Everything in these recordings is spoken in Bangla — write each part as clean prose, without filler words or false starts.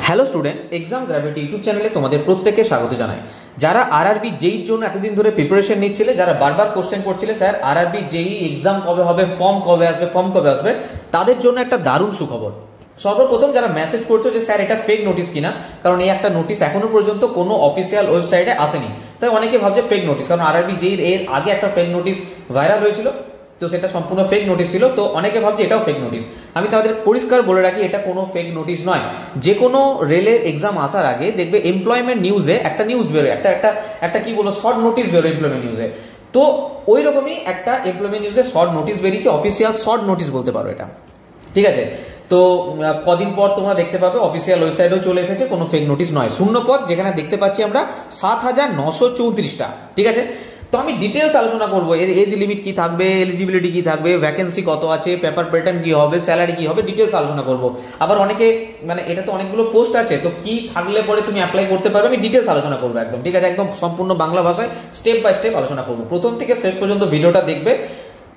Hello student, exam gravity YouTube চ্যানেলে তোমাদের প্রত্যেককে স্বাগত জানাই। যারা আরআরবি জেইর জন্য এতদিন ধরে প্রিপারেশন নিচ্ছিলে, যারা বারবার কোশ্চেন করছিলে স্যার আরআরবি জেই এক্সাম কবে হবে, ফর্ম কবে আসবে, তাদের জন্য একটা দারুণ সুখবর। সর্বপ্রথম যারা মেসেজ করছো যে স্যার এটা ফেক নোটিস কিনা, কারণ এই একটা নোটিস এখনো পর্যন্ত কোনো অফিসিয়াল ওয়েবসাইটে আসেনি, তাই অনেকে ভাবছে ফেক নোটিস, কারণ আরআরবি জেইর এর আগে একটা ফেক নোটিস ভাইরাল হয়েছিল, তো সেটা সম্পূর্ণ ফেক নোটিস ছিল, তো অনেকে ভাবছে এটাও ফেক নোটিস। আমি তাদের পরিষ্কার বলে রাখি, এটা কোনো ফেক নোটিস নয়। যে কোনো রেলের এক্সাম আসার আগে দেখবে এমপ্লয়মেন্ট নিউজে একটা নিউজ বেরোয়, একটা কি বলো শর্ট নোটিস বেরোয় এমপ্লয়মেন্ট নিউজে, তো ওই রকমই একটা এমপ্লয়মেন্ট নিউজে শর্ট নোটিস বেরিয়েছে, অফিসিয়াল শর্ট নোটিস বলতে পারো এটা, ঠিক আছে। তো কদিন পর তোমরা দেখতে পাবে অফিসিয়াল ওয়েবসাইটেও চলে এসেছে, কোনো ফেক নোটিস নয়। শূন্যপদ যেখানে দেখতে পাচ্ছি আমরা 7,934টা, ঠিক আছে। তো আমি ডিটেলস আলোচনা করবো, এর এজ লিমিট কি থাকবে, এলিজিবিলিটি কি থাকবে, ভ্যাকেন্সি কত আছে, পেপার প্যাটার্ন কি হবে, স্যালারি কি হবে, ডিটেলস আলোচনা করব। আবার অনেকে মানে এটা তো অনেকগুলো পোস্ট আছে, তো কি থাকলে পরে তুমি অ্যাপ্লাই করতে পারবে, আমি ডিটেলস আলোচনা করবো একদম, ঠিক আছে। একদম সম্পূর্ণ বাংলা ভাষায় স্টেপ বাই স্টেপ আলোচনা করবো। প্রথম থেকে শেষ পর্যন্ত ভিডিওটা দেখবে,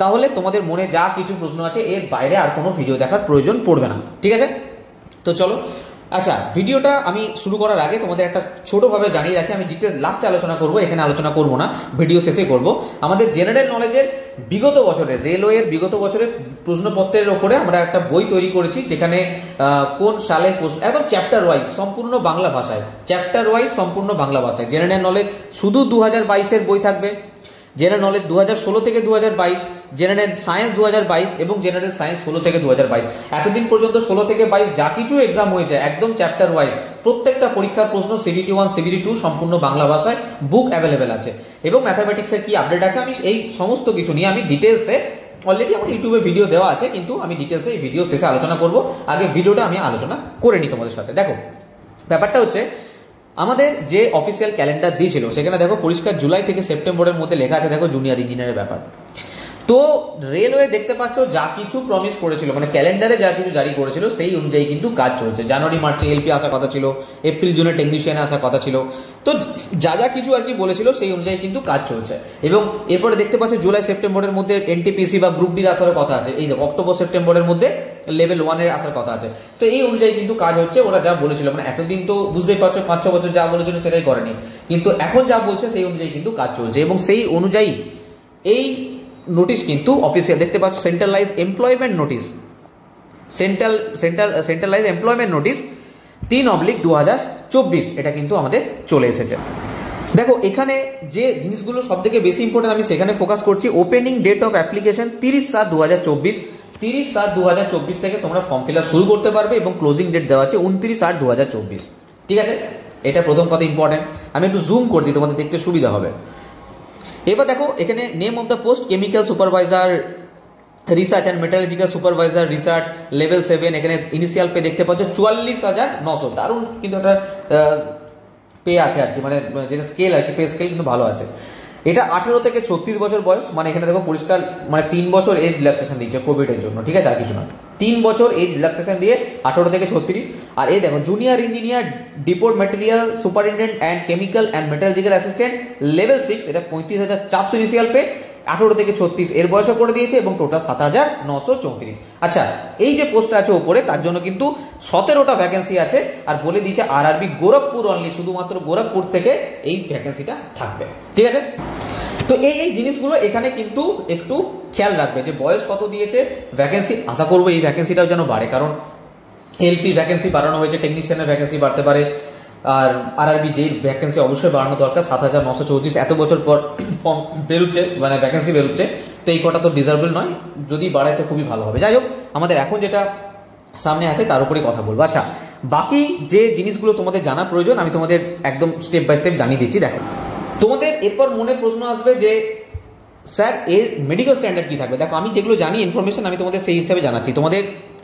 তাহলে তোমাদের মনে যা কিছু প্রশ্ন আছে এর বাইরে আর কোনো ভিডিও দেখার প্রয়োজন পড়বে না, ঠিক আছে। তো চলো, আচ্ছা, ভিডিওটা আমি শুরু করার আগে তোমাদের একটা ছোটভাবে জানিয়ে রাখি, আমি ডিটেলস লাস্টে আলোচনা করব, এখানে আলোচনা করব না, ভিডিও শেষে করব। আমাদের জেনারেল নলেজের বিগত বছরের রেলওয়ের বিগত বছরের প্রশ্নপত্রের ওপরে আমরা একটা বই তৈরি করেছি, যেখানে কোন সালে একদম চ্যাপ্টার ওয়াইজ সম্পূর্ণ বাংলা ভাষায়, চ্যাপ্টার ওয়াইজ সম্পূর্ণ বাংলা ভাষায়। জেনারেল নলেজ শুধু 2022-এর বই থাকবে, জেনারেল নলেজ 2016 থেকে 2022, জেনারেল সায়েন্স 2022 এবং জেনারেল সায়েন্স 16 থেকে 2022। এতদিন পর্যন্ত 16 থেকে 22 যা কিছু এক্সাম হয়েছে একদম চ্যাপ্টার ওয়াইজ, প্রত্যেকটা পরীক্ষার প্রশ্ন CBT 1 CBT 2 সম্পূর্ণ বাংলা ভাষায় বুক অ্যাভেলেবেল আছে। এবং ম্যাথামেটিক্সের কি আপডেট আছে, আমি এই সমস্ত কিছু নিয়ে আমি ডিটেলসে অলরেডি আমার ইউটিউবে ভিডিও দেওয়া আছে, কিন্তু আমি ডিটেলসে এই ভিডিও শেষে আলোচনা করব। আগে ভিডিওটা আমি আলোচনা করে নিই তোমাদের সাথে। দেখো, ব্যাপারটা হচ্ছে আমাদের যে অফিসিয়াল ক্যালেন্ডার দিয়েছিল সেখানে দেখো পরিষ্কার জুলাই থেকে সেপ্টেম্বরের মধ্যে লেখা আছে, দেখো জুনিয়র ইঞ্জিনিয়ারের ব্যাপার। তো রেলওয়ে দেখতে পাচ্ছ যা কিছু প্রমিস করেছিল, মানে ক্যালেন্ডারে যা কিছু জারি করেছিল সেই অনুযায়ী কিন্তু কাজ চলছে। জানুয়ারি মার্চে এলপি আসার কথা ছিল, এপ্রিল জুনে টেকনিশিয়ানে আসার কথা ছিল, তো যা কিছু আর কি বলেছিল সেই অনুযায়ী কিন্তু কাজ চলছে। এবং এরপরে দেখতে পাচ্ছ জুলাই সেপ্টেম্বরের মধ্যে NTPC বা গ্রুপ ডির আসার কথা আছে, এই দেখো অক্টোবর সেপ্টেম্বরের মধ্যে লেভেল 1-এর আসার কথা আছে। তো এই অনুযায়ী কিন্তু কাজ হচ্ছে, ওরা যা বলেছিল, মানে এতদিন তো বুঝতেই পারছো 5-6 বছর যা বলেছিল সেটাই করেনি, কিন্তু এখন যা বলছে সেই অনুযায়ী কিন্তু কাজ চলছে। এবং সেই অনুযায়ী এই নোটিশ কিন্তু অফিসিয়াল দেখতে পাচ্ছ, centralise employment notice, centralise employment notice 3/2024, এটা কিন্তু আমাদের চলে এসেছে। দেখো এখানে যে জিনিসগুলো সব থেকে বেশি ইম্পর্টেন্ট আমি সেখানে ফোকাস করছি। ওপেনিং ডেট অফ অ্যাপ্লিকেশন 30/7/2024, 30/7/2024 থেকে তোমরা ফর্ম ফিল আপ শুরু করতে পারবে, এবং ক্লোজিং ডেট দেওয়া আছে 29/8/2024, ঠিক আছে। এটা প্রথম কথা ইম্পর্টেন্ট, আমি একটু জুম করে দিই তোমাদের দেখতে সুবিধা হবে। এবার দেখো এখানে name of the post chemical supervisor research and metallurgical supervisor research level 7, এখানে ইনিশিয়াল পে দেখতে পাচ্ছ 44,900, দারুণ কিন্তু একটা পে আছে আর কি, মানে যেটা স্কেল আর কি, পে স্কেল কিন্তু ভালো আছে। এটা 18 থেকে 36 বছর বয়স, মানে এখানে দেখো পরিষ্কার মানে 3 বছর এজ রিল্যাক্সেশন দিচ্ছে কোভিডের জন্য, ঠিক আছে, আর কিছু না, 3 বছর এজ রিল্যাক্সেশন দিয়ে 18 থেকে 36। আর এই দেখো junior engineer deport material superintendent and chemical and metallurgical assistant level 6, এটা 35,400 ইনিশিয়াল পে, 18 থেকে 36 এর বয়সও করে দিয়েছে, এবং টোটাল 7,934। আচ্ছা, এই যে পোস্টটা আছে ওপরে তার জন্য কিন্তু 17টা ভ্যাকেন্সি আছে, আর বলে দিয়েছে আরআরবি গোরখপুর অনলি, শুধুমাত্র গোরখপুর থেকে এই ভ্যাকেন্সিটা থাকবে, ঠিক আছে। তো এই জিনিসগুলো এখানে কিন্তু একটু খেয়াল রাখবে, যে বয়স কত দিয়েছে, ভ্যাকেন্সি আশা করবো এই ভ্যাকেন্সিটাও যেন বাড়ে, কারণ এলপি ভ্যাকেন্সি বাড়ানো হয়েছে, টেকনিশিয়ানের ভ্যাকেন্সি বাড়তে পারে, আর আরআরবি যেই ভ্যাকেন্সি অবশ্যই বাড়ানো দরকার। 7,934 এত বছর পর ফর্ম বেরোচ্ছে, মানে ভ্যাকেন্সি বেরোচ্ছে, তো এই কটা তো ডিজার্ভেল নয়, যদি বাড়ায় তো খুবই ভালো হবে। যাই হোক, আমাদের এখন যেটা সামনে আছে তার উপরে কথা বলবো। আচ্ছা, বাকি যে জিনিসগুলো তোমাদের জানা প্রয়োজন আমি তোমাদের একদম স্টেপ বাই স্টেপ জানিয়ে দিচ্ছি। দেখো, তোমাদের এরপর মনে প্রশ্ন আসবে যে স্যার এর মেডিকেল স্ট্যান্ডার্ড কি থাকবে। দেখো, আমি যেগুলো জানি ইনফরমেশন আমি তোমাদের সেই হিসাবে জানাচ্ছি। তোমাদের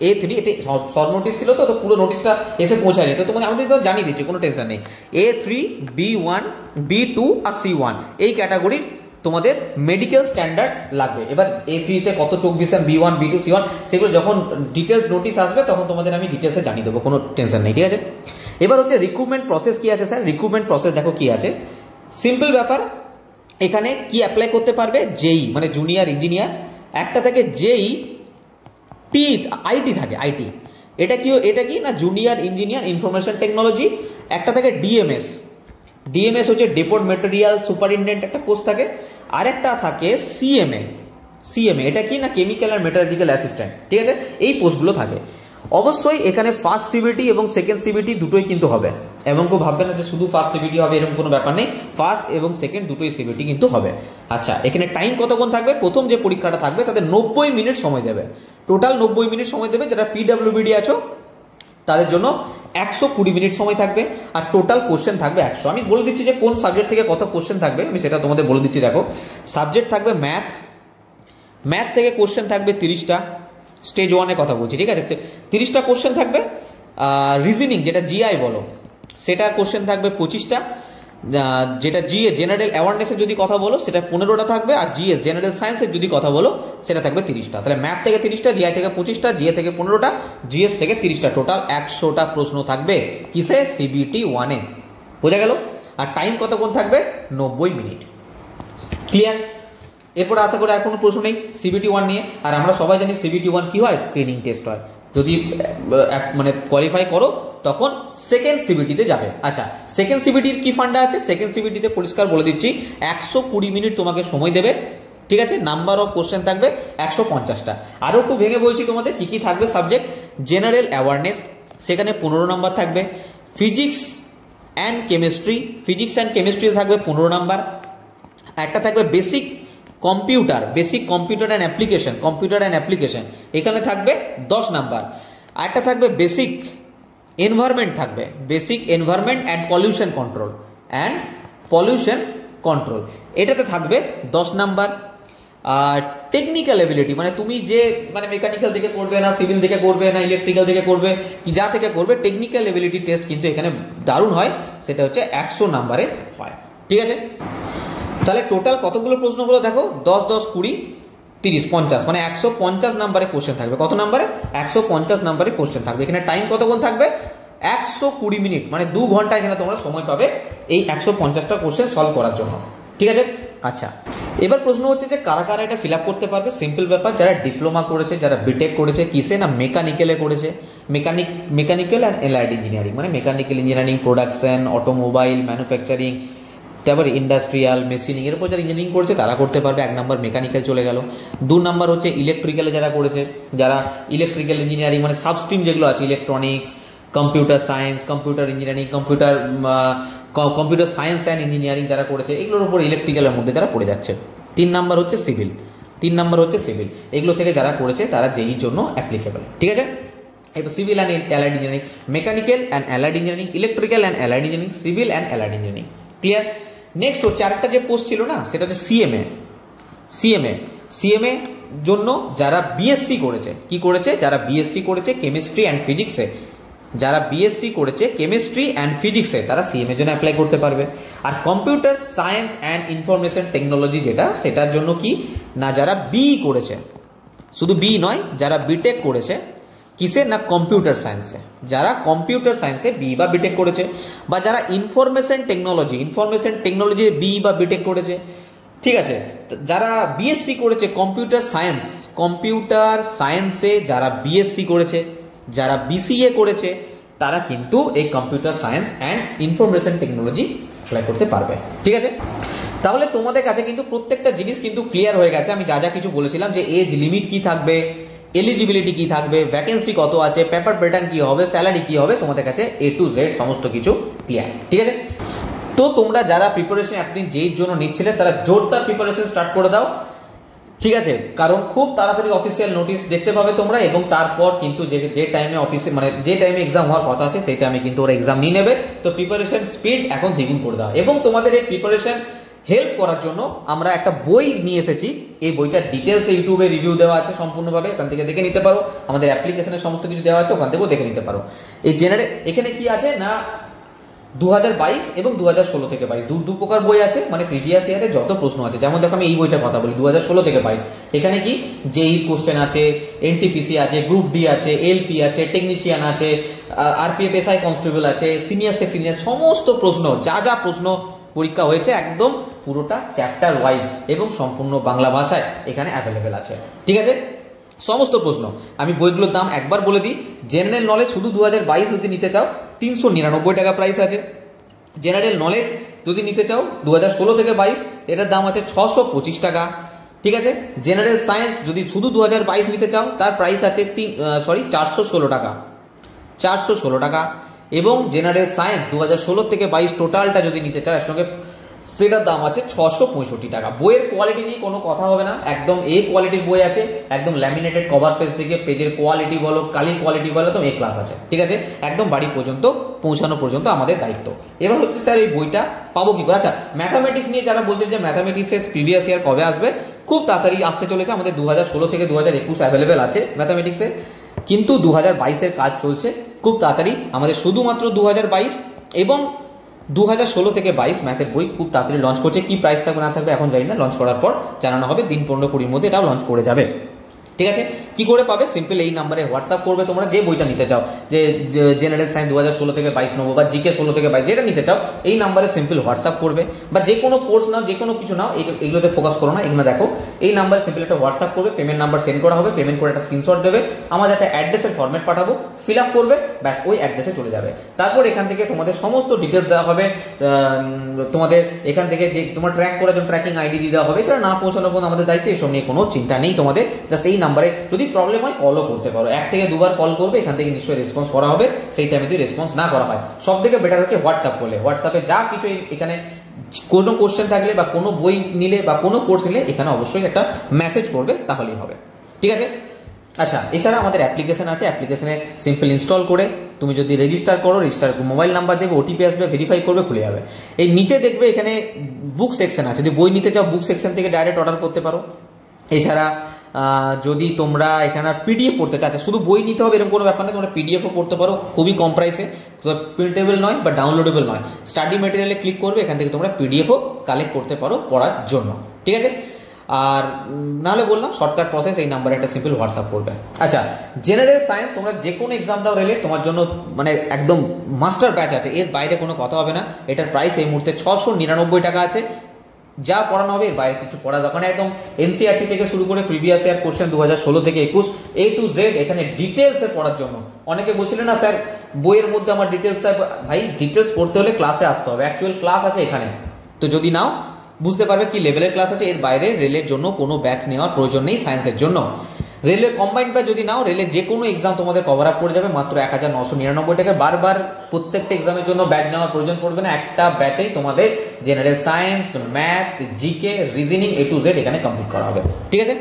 A3 এটা শর্ট নোটিস ছিল, তো পুরো নোটিসটা এসে পৌঁছায়নি, তো তোমাদের আমাদের তো জানিয়ে দিচ্ছি, কোনো টেনশন নেই। A3, B1, B2 আর C1 এই ক্যাটাগরির তোমাদের মেডিকেল স্ট্যান্ডার্ড লাগবে। এবার A3-তে কত চোখ ভিশন, B1, B2, C1 সেগুলো যখন ডিটেলস নোটিস আসবে তখন তোমাদের আমি ডিটেলসে জানিয়ে দেবো, কোনো টেনশন নেই, ঠিক আছে। এবার হচ্ছে রিক্রুটমেন্ট প্রসেস কি আছে স্যার। রিক্রুটমেন্ট প্রসেস দেখো কি আছে, সিম্পল ব্যাপার। এখানে কি অ্যাপ্লাই করতে পারবে, জেই মানে জুনিয়র ইঞ্জিনিয়ার একটা থেকে, জেই আইটি থাকে, আইটি এটা কি না জুনিয়র ইঞ্জিনিয়ার ইনফরমেশন টেকনোলজি। একটা থাকে ডিএমএস, ডিএমএস হচ্ছে ডেপোট মেটেরিয়াল সুপারিনটেন্ডেন্ট একটা পোস্ট থাকে। আর একটা থাকে সিএমএ, সিএমএ এটা কি না কেমিক্যাল অ্যান্ড মেটালজিক্যাল অ্যাসিস্ট্যান্ট, ঠিক আছে, এই পোস্টগুলো থাকে। অবশ্যই এখানে ফার্স্ট সিবিটি এবং সেকেন্ড সিবিটি দুটোই কিন্তু হবে, এমন কেউ ভাববে না যে শুধু ফার্স্ট সিবিটি হবে, এরকম কোনো ব্যাপার নেই, ফার্স্ট এবং সেকেন্ড দুটোই সিবিটি কিন্তু হবে। আচ্ছা, এখানে টাইম কতক্ষণ থাকবে? প্রথম যে পরীক্ষাটা থাকবে তাদের 90 মিনিট সময় দেবে, টোটাল 90 মিনিট সময় দেবে। যারা পিডব্লিউবিডি আছো তাদের জন্য 120 মিনিট সময় থাকবে, আর টোটাল কোশ্চেন থাকবে 100। আমি বলে দিচ্ছি যে কোন সাবজেক্ট থেকে কত কোশ্চেন থাকবে, আমি সেটা তোমাদের বলে দিচ্ছি। দেখো, সাবজেক্ট থাকবে ম্যাথ, ম্যাথ থেকে কোশ্চেন থাকবে 30টা, স্টেজ 1-এ কথা বলছি, ঠিক আছে, 30টা কোশ্চেন থাকবে। রিজনিং যেটা জিআই বলো সেটার কোশ্চেন থাকবে 25টা, যেটা জিএ জেনারেল অ্যাওয়ারনেসের যদি কথা বলো সেটা 15টা থাকবে, আর জিএস জেনারেল সায়েন্সের যদি কথা বলো সেটা থাকবে 30টা। তাহলে ম্যাথ থেকে 30টা, জিআই থেকে 25টা, জিএ থেকে 15টা, জিএস থেকে 30টা, টোটাল 100টা প্রশ্ন থাকবে কিসে? সিবিটি 1-এ। বোঝা গেল? আর টাইম কতক্ষণ থাকবে? 90 মিনিট। ক্লিয়ার? এরপর আশা করি আর কোনো প্রশ্ন নেই সিবিটি 1 নিয়ে। আর আমরা সবাই জানি সিবিটি 1 কি হয়? স্ক্রিনিং টেস্ট হয়। যদি মানে কোয়ালিফাই করো তখন সেকেন্ড সিবিটিতে যাবে। আচ্ছা, সেকেন্ড সিবিটির কি ফান্ডা আছে? সেকেন্ড সিবিটিতে পরিষ্কার বলে দিচ্ছি 120 মিনিট তোমাকে সময় দেবে, ঠিক আছে, নাম্বার অফ কোশ্চেন থাকবে 150টা। আরও একটু ভেঙে বলছি তোমাদের কি কি থাকবে সাবজেক্ট। জেনারেল অ্যাওয়ারনেস, সেখানে 15 নাম্বার থাকবে। Physics and chemistry, physics and chemistry থাকবে 15 নাম্বার। একটা থাকবে basic computer, basic computer and application, computer and application, এখানে থাকবে 10 নাম্বার। একটা থাকবে বেসিক এনভায়রনমেন্ট, থাকবে basic environment and pollution control, এটাতে থাকবে 10 নাম্বার। আর টেকনিক্যাল এবিলিটি, মানে তুমি যে মানে মেকানিক্যাল থেকে করবে না, সিভিল থেকে করবে না, ইলেকট্রিক্যাল থেকে করবে, কি যা থেকে করবে, টেকনিক্যাল এবিলিটি টেস্ট কিন্তু এখানে দারুণ হয়, সেটা হচ্ছে 100 নাম্বারের হয়, ঠিক আছে। তাহলে টোটাল কতগুলো প্রশ্ন হলো দেখো, 10, 10, 20, 30, 50, মানে 150 নাম্বারে কোশ্চেন থাকবে। কত নাম্বারে? 150 নাম্বারে কোশ্চেন থাকবে। এখানে টাইম কতক্ষণ থাকবে? 120 মিনিট, মানে 2 ঘন্টা এখানে তোমরা সময় পাবে এই 150টা কোশ্চেন সলভ করার জন্য, ঠিক আছে। আচ্ছা, এবার প্রশ্ন হচ্ছে যে কারা কারা এটা ফিল আপ করতে পারবে। সিম্পল ব্যাপার, যারা ডিপ্লোমা করেছে, যারা বিটেক করেছে, কিসে না মেকানিক্যালে করেছে, মেকানিক্যাল অ্যান্ড এলাইড ইঞ্জিনিয়ারিং, মানে mechanical engineering, production, automobile, manufacturing, তারপরে ইন্ডাস্ট্রিয়াল, মেশিনিং, এর উপর যারা ইঞ্জিনিয়ারিং করছে তারা করতে পারবে। 1 নম্বর মেকানিক্যাল চলে গেল। 2 নম্বর হচ্ছে ইলেকট্রিক্যালে যারা করেছে, যারা ইলেকট্রিক্যাল ইঞ্জিনিয়ারিং মানে সাবস্ট্রিম যেগুলো আছে, electronics, computer science, computer engineering, computer science and engineering যারা করেছে, এগুলোর উপর ইলেকট্রিক্যালের মধ্যে যারা পড়ে যাচ্ছে। 3 নম্বর হচ্ছে সিভিল, এগুলো থেকে যারা করেছে তারা যেই জন্য অ্যাপ্লিকেবল, ঠিক আছে। এবার civil and allied engineering, mechanical and allied engineering, electrical and allied engineering, civil and allied engineering. Clear? Next হচ্ছে আরেকটা যে পোস্ট ছিল না, সেটা হচ্ছে সিএমএ জন্য যারা বিএসসি করেছে, কি করেছে? যারা বিএসসি করেছে কেমিস্ট্রি অ্যান্ড ফিজিক্সে, যারা বিএসসি করেছে কেমিস্ট্রি অ্যান্ড ফিজিক্সে তারা সিএমএ জন্য অ্যাপ্লাই করতে পারবে। আর computer science and information technology যেটা, সেটার জন্য কি না যারা বিই করেছে, শুধু বি নয়, যারা বিটেক করেছে কিসে না কম্পিউটার সায়েন্সে, যারা কম্পিউটার সায়েন্সে বি বা বিটেক করেছে, বা যারা ইনফরমেশন টেকনোলজি বি বা বিটেক করেছে, ঠিক আছে। যারা বিএসসি করেছে কম্পিউটার সায়েন্সে যারা বিএসসি করেছে, যারা বিসিএ করেছে, তারা কিন্তু এই computer science and information technology apply করতে পারবে, ঠিক আছে। তাহলে তোমাদের কাছে কিন্তু প্রত্যেকটা জিনিস কিন্তু ক্লিয়ার হয়ে গেছে। আমি যা যা কিছু বলেছিলাম, যে এজ লিমিট কি থাকবে, এলিজিবিলিটি কি থাকবে, ভ্যাকেন্সি কত আছে, পেপার প্যাটার্ন কি হবে, স্যালারি কি হবে, তোমাদের কাছে A to Z সমস্ত কিছু ক্লিয়ার, ঠিক আছে। তো তোমরা যারা প্রিপারেশন এতদিন যেই জন্য নিচ্ছিলে তারা জোরদার প্রিপারেশন স্টার্ট করে দাও, ঠিক আছে, কারণ খুব তাড়াতাড়ি অফিসিয়াল নোটিশ দেখতে পাবে তোমরা, এবং তারপর কিন্তু যে টাইমে অফিসে মানে যে টাইমে এক্সাম হওয়ার কথা আছে সেই টাইমে কিন্তু ওরা এক্সাম নিয়ে নেবে। তো প্রিপারেশন স্পিড এখন দ্বিগুণ করে দাও, এবং তোমাদের এই প্রিপারেশন হেল্প করার জন্য আমরা একটা বই নিয়ে এসেছি। এই বইটার ডিটেলস ইউটিউবে রিভিউ দেওয়া আছে সম্পূর্ণভাবে, ওখান থেকে দেখে নিতে পারো। আমাদের অ্যাপ্লিকেশনের সমস্ত কিছু দেওয়া আছে, ওখান থেকেও দেখে নিতে পারো। এই এখানে কি আছে না 2022 এবং 2016 থেকে 22 দু প্রকার বই আছে, মানে প্রিভিয়াস ইয়ারে যত প্রশ্ন আছে। যেমন দেখো আমি এই বইটার কথা বলি 2016 থেকে 22, এখানে কি জেই কোশ্চেন আছে, এনটিপিসি আছে, গ্রুপ ডি আছে, এলপি আছে, টেকনিশিয়ান আছে, আরপিএফ এসআই কনস্টেবল আছে, সিনিয়র সেকশন, সমস্ত প্রশ্ন যা প্রশ্ন পরীক্ষা হয়েছে একদম পুরোটা চ্যাপ্টার ওয়াইজ এবং সম্পূর্ণ বাংলা ভাষায় এখানে অ্যাভেলেবেল আছে, ঠিক আছে। সমস্ত প্রশ্ন। আমি বইগুলোর দাম একবার বলে দিই। জেনারেল নলেজ শুধু 2022 যদি নিতে চাও 399 টাকা প্রাইস আছে। জেনারেল নলেজ যদি নিতে চাও 2016 থেকে 22 এটার দাম আছে 625 টাকা, ঠিক আছে। জেনারেল সায়েন্স যদি শুধু 2022 নিতে চাও তার প্রাইস আছে 416 টাকা, 416 টাকা। এবং জেনারেল সায়েন্স 2016 থেকে 22 টোটালটা যদি নিতে চাও একসঙ্গে সেটার দাম আছে 665 টাকা। বইয়ের কোয়ালিটি নিয়ে কোনো কথা হবে না, একদম এ কোয়ালিটির বই আছে, একদম ল্যামিনেটেড কভার পেজ থেকে পেজের কোয়ালিটি বলো, কালির কোয়ালিটি বলো, তো এ ক্লাস আছে, ঠিক আছে। একদম বাড়ি পর্যন্ত পৌঁছানো পর্যন্ত আমাদের দায়িত্ব। এবার হচ্ছে স্যার এই বইটা পাবো কি করে? আচ্ছা, ম্যাথামেটিক্স নিয়ে যারা বলছেন যে ম্যাথামেটিক্সের প্রিভিয়াস ইয়ার কবে আসবে, খুব তাড়াতাড়ি আসতে চলেছে। আমাদের 2016 থেকে 2021 অ্যাভেলেবেল আছে ম্যাথামেটিক্সে, কিন্তু 2022-এর কাজ চলছে খুব তাড়াতাড়ি আমাদের। শুধুমাত্র 2022 এবং 2016 থেকে 22 ম্যাথের বই খুব তাড়াতাড়ি লঞ্চ করছে। কি প্রাইস থাকবে না থাকবে এখন জানি না, লঞ্চ করার পর জানানো হবে। দিন 15-20-র মধ্যে এটাও লঞ্চ করে যাবে, ঠিক আছে। কি করে পাবে? সিম্পল এই নাম্বারে হোয়াটসঅ্যাপ করবে তোমরা যে বইটা নিতে চাও, যে জেনারেল সায়েন্স 2016 থেকে 22 নেবো বা জিকে 16 থেকে 22 যেটা নিতে চাও, এই নাম্বারে সিম্পল হোয়াটসঅ্যাপ করবে। বা যে কোনো কোর্স নাও, যে কোনো কিছু নাও, এগুলোতে ফোকাস করো না, এগুলো দেখো। এই নাম্বারে সিম্পল একটা হোয়াটসঅ্যাপ করবে, পেমেন্ট নাম্বার সেন্ড করা হবে, পেমেন্ট করে একটা স্ক্রিনশট দেবে, আমাদের একটা অ্যাড্রেসের ফরম্যাট পাঠাবো, ফিল আপ করবে, ব্যাস ওই অ্যাড্রেসে চলে যাবে। তারপর এখান থেকে তোমাদের সমস্ত ডিটেলস দেওয়া হবে, তোমাদের এখান থেকে যে তোমার ট্র্যাক করার জন্য ট্র্যাকিং আইডি দিয়ে দেওয়া হবে। সেটা না পৌঁছানো পর্যন্ত আমাদের দায়িত্ব, এসব নিয়ে কোনো চিন্তা নেই তোমাদের। জাস্ট এই নাম্বারে যদি প্রবলেম হয় কলও করতে পারো, 1 থেকে 2 বার কল করবে, এখান থেকে নিশ্চয়ই রেসপন্স করা হবে। সেই টাইমে যদি রেসপন্স না করা হয়, সব থেকে বেটার হচ্ছে হোয়াটসঅ্যাপ করলে। হোয়াটসঅ্যাপে যা কিছু এখানে কোনো কোশ্চেন থাকলে বা কোনো বই নিলে বা কোনো কোর্স নিলে এখানে অবশ্যই একটা মেসেজ করবে, তাহলেই হবে, ঠিক আছে। আচ্ছা, এছাড়া আমাদের অ্যাপ্লিকেশন আছে। অ্যাপ্লিকেশনে সিম্পল ইনস্টল করে তুমি যদি রেজিস্টার করো, রেজিস্টার মোবাইল নাম্বার দেবে, ওটিপি আসবে, ভেরিফাই করবে, খুলে যাবে। এই নিচে দেখবে এখানে বুক সেকশন আছে, যদি বই নিতে চাও বুক সেকশন থেকে ডাইরেক্ট অর্ডার করতে পারো। এছাড়া যদি তোমরা এখানে পিডিএফ পড়তে চাচ্ছ, শুধু বই নিতে হবে এরকম কোনো ব্যাপার নেই, তোমরা পিডিএফও পড়তে পারো খুবই কম প্রাইসে, প্রিন্টেবল নয় বা ডাউনলোডেবল নয়। স্টাডি মেটেরিয়ালে ক্লিক করবে, এখান থেকে তোমরা পিডিএফও কালেক্ট করতে পারো পড়ার জন্য, ঠিক আছে। আর নাহলে বললাম শর্টকাট প্রসেস, এই নাম্বারে একটা সিম্পল হোয়াটসঅ্যাপ করবে। আচ্ছা, জেনারেল সায়েন্স তোমরা যে কোনো এক্সাম দাও রেলে, তোমার জন্য মানে একদম মাস্টার ব্যাচ আছে, এর বাইরে কোনো কথা হবে না। এটার প্রাইস এই মুহূর্তে 699 টাকা আছে। যা পড়ানো হবে এর বাইরে কিছু পড়া দরকার নেই। একদম এনসিআরটি থেকে শুরু করে প্রিভিয়াস ইয়ার কোশ্চেন 2016 থেকে 21 A to Z এখানে ডিটেলসে পড়ার জন্য। অনেকে বলছিলেন না স্যার বইয়ের মধ্যে আমার ডিটেলস, ভাই ডিটেলস পড়তে হলে ক্লাসে আসতে হবে, অ্যাকচুয়াল ক্লাস আছে এখানে। তো যদি নাও বুঝতে পারবে কি লেভেলের ক্লাস আছে। এর বাইরে রেলের জন্য কোনো ব্যাচ নেওয়ার প্রয়োজন নেই সায়েন্সের জন্য। রেলওয়ে কম্বাইন্ড ব্যাচ যদি নাও, রেলের যে কোনো এক্সাম তোমাদের কভার আপ করে যাবে মাত্র 1999 টাকা। বারবার প্রত্যেকটা এক্সামের জন্য ব্যাচ নেওয়ার প্রয়োজন পড়বে না, একটা ব্যাচেই তোমাদের general science, math, GK, reasoning A to Z এখানে কমপ্লিট করা হবে, ঠিক আছে।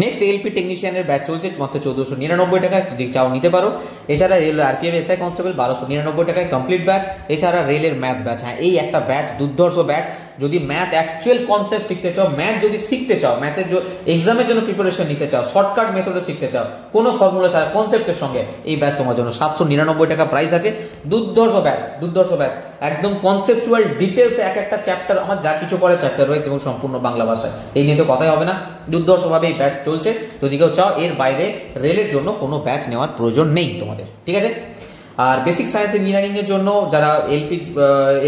নেক্সট এলপি টেকনিশিয়ানের ব্যাচ চলছে মাত্র 1499 টাকা, যদি চাও নিতে পারো। এছাড়া রেলওয়ে আরপিএফ এসআই কনস্টেবল 1299 টাকায় কমপ্লিট ব্যাচ। এছাড়া রেলের ম্যাথ ব্যাচ, হ্যাঁ এই একটা ব্যাচ দুর্ধর্ষ ব্যাচ। যদি ম্যাথ অ্যাকচুয়াল কনসেপ্ট শিখতে চাও, ম্যাথ যদি শিখতে চাও, ম্যাথের এক্সামের জন্য প্রিপারেশন নিতে চাও, শর্টকাট মেথডে শিখতে চাও, কোনো ফর্মুলা ছাড়া কনসেপ্টের সঙ্গে, এই ব্যাচ তোমার জন্য 799 টাকা প্রাইস আছে। দুর্ধর্ষ ব্যাচ, দুর্ধর্ষ ব্যাচ, একদম কনসেপচুয়াল ডিটেলস এক একটা চ্যাপ্টার, আমার যা কিছু করে চ্যাপ্টার রয়েছে এবং সম্পূর্ণ বাংলা ভাষায়, এই নিয়ে তো কথাই হবে না। দুর্ধর্ষভাবে এই ব্যাচ চলছে। যদি কেউ চাও এর বাইরে রেলের জন্য কোনো ব্যাচ নেওয়ার প্রয়োজন নেই তোমাদের, ঠিক আছে। আর বেসিক সায়েন্স ইঞ্জিনিয়ারিং এর জন্য যারা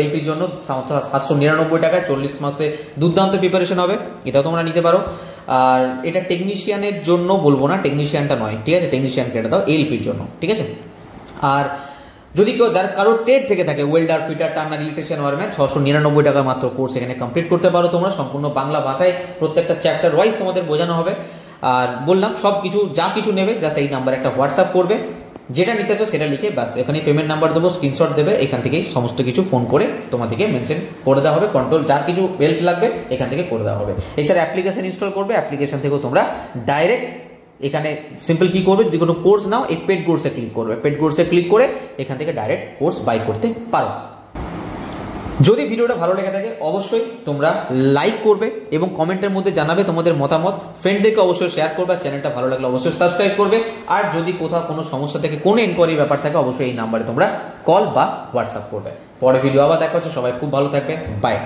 এলপির জন্য 799 টাকায় 40 মাসে দুর্দান্ত প্রিপারেশন হবে, এটা তোমরা নিতে পারো। আর এটা টেকনিশিয়ানের জন্য বলবো না, টেকনিশিয়ানটা নয়, ঠিক আছে, টেকনিশিয়ানকে এটা দাও এলপির জন্য, ঠিক আছে। আর যদি কেউ যার কারো ট্রেড থেকে থাকে, welder, fitter, turner, electrician, wireman, 699 টাকা মাত্র কোর্স এখানে কমপ্লিট করতে পারো তোমরা। সম্পূর্ণ বাংলা ভাষায় প্রত্যেকটা চ্যাপ্টার ওয়াইজ তোমাদের বোঝানো হবে। আর বললাম সব কিছু যা কিছু নেবে জাস্ট এই নাম্বারে একটা হোয়াটসঅ্যাপ করবে, যেটা নিতে চাও সেটা লিখে বাস এখানে পেমেন্ট নাম্বার দেবো, স্ক্রিনশট দেবে, এখান থেকেই সমস্ত কিছু ফোন করে তোমাদেরকে মেনশন করে দেওয়া হবে। কন্ট্রোল যা কিছু হেল্প লাগবে এখান থেকে করে দেওয়া হবে। এছাড়া অ্যাপ্লিকেশন ইনস্টল করবে, অ্যাপ্লিকেশন থেকেও তোমরা ডাইরেক্ট এখানে সিম্পল কি করবে, যদি কোনো কোর্স নাও এই পেড কোর্সে ক্লিক করবে, পেড কোর্সে ক্লিক করে এখান থেকে ডাইরেক্ট কোর্স বাই করতে পারো। যদি ভিডিওটা ভালো লেগে থাকে অবশ্যই তোমরা লাইক করবে এবং কমেন্টের মধ্যে জানাবে তোমাদের মতামত। ফ্রেন্ডদেরকে অবশ্যই শেয়ার করবে, চ্যানেলটা ভালো লাগলে অবশ্যই সাবস্ক্রাইব করবে। আর যদি কোথাও কোনো সমস্যা থাকে, কোনো এনকোয়ারি ব্যাপার থাকে, অবশ্যই এই নাম্বারে তোমরা কল বা হোয়াটসঅ্যাপ করবে। পরে ভিডিও আবার দেখা হচ্ছে, সবাই খুব ভালো থাকবে, বাই।